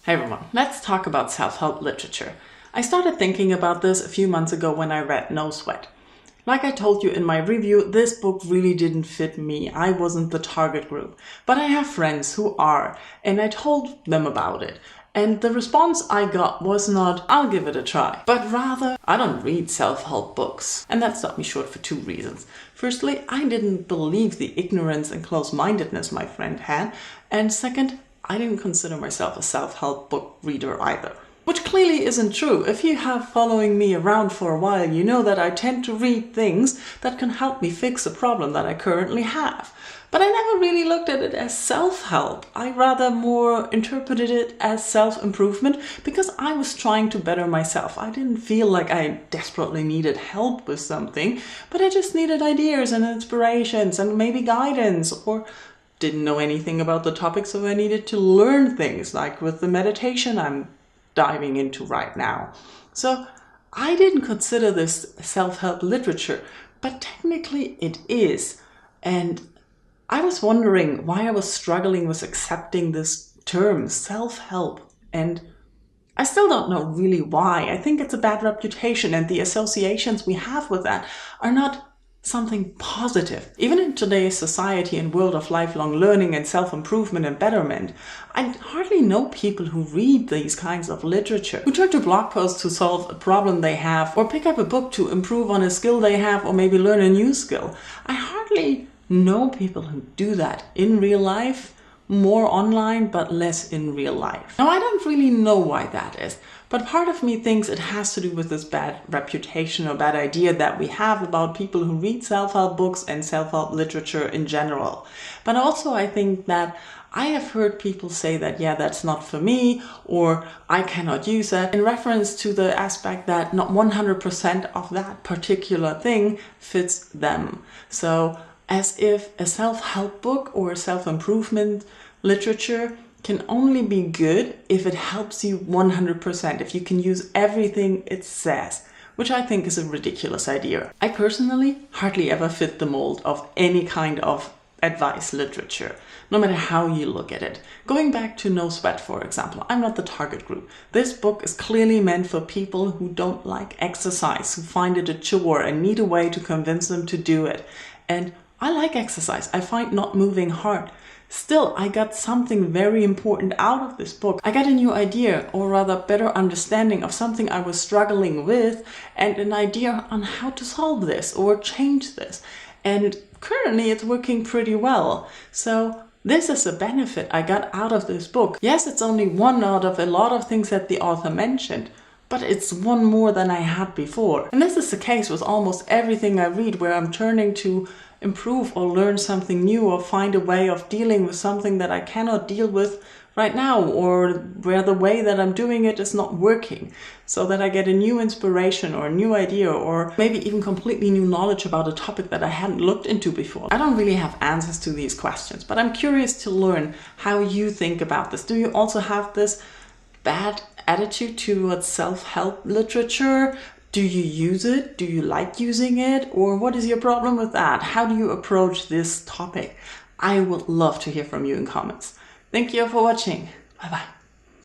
Hey everyone, let's talk about self-help literature. I started thinking about this a few months ago when I read No Sweat. Like I told you in my review, this book really didn't fit me. I wasn't the target group. But I have friends who are, and I told them about it. And the response I got was not, I'll give it a try, but rather, I don't read self-help books. And that stopped me short for two reasons. Firstly, I didn't believe the ignorance and close-mindedness my friend had. And second, I didn't consider myself a self-help book reader either. Which clearly isn't true. If you have following me around for a while, you know that I tend to read things that can help me fix a problem that I currently have. But I never really looked at it as self-help. I rather more interpreted it as self-improvement because I was trying to better myself. I didn't feel like I desperately needed help with something, but I just needed ideas and inspirations and maybe guidance, or didn't know anything about the topic, so I needed to learn things, like with the meditation I'm diving into right now. So I didn't consider this self-help literature, but technically it is. And I was wondering why I was struggling with accepting this term, self-help. And I still don't know really why. I think it's a bad reputation, and the associations we have with that are not something positive. Even in today's society and world of lifelong learning and self-improvement and betterment, I hardly know people who read these kinds of literature, who turn to blog posts to solve a problem they have, or pick up a book to improve on a skill they have, or maybe learn a new skill. I hardly know people who do that in real life. More online, but less in real life. Now, I don't really know why that is, but part of me thinks it has to do with this bad reputation or bad idea that we have about people who read self-help books and self-help literature in general. But also I think that I have heard people say that, yeah, that's not for me, or I cannot use that, in reference to the aspect that not 100% of that particular thing fits them. So as if a self-help book or self-improvement literature can only be good if it helps you 100%, if you can use everything it says, which I think is a ridiculous idea. I personally hardly ever fit the mold of any kind of advice literature, no matter how you look at it. Going back to No Sweat, for example, I'm not the target group. This book is clearly meant for people who don't like exercise, who find it a chore and need a way to convince them to do it. And I like exercise. I find not moving hard. Still, I got something very important out of this book. I got a new idea, or rather better understanding of something I was struggling with, and an idea on how to solve this or change this. And currently it's working pretty well. So this is a benefit I got out of this book. Yes, it's only one out of a lot of things that the author mentioned, but it's one more than I had before. And this is the case with almost everything I read, where I'm turning to improve or learn something new, or find a way of dealing with something that I cannot deal with right now, or where the way that I'm doing it is not working, so that I get a new inspiration or a new idea, or maybe even completely new knowledge about a topic that I hadn't looked into before. I don't really have answers to these questions, but I'm curious to learn how you think about this. Do you also have this bad attitude towards self-help literature? Do you use it? Do you like using it? Or what is your problem with that? How do you approach this topic? I would love to hear from you in comments. Thank you for watching. Bye bye.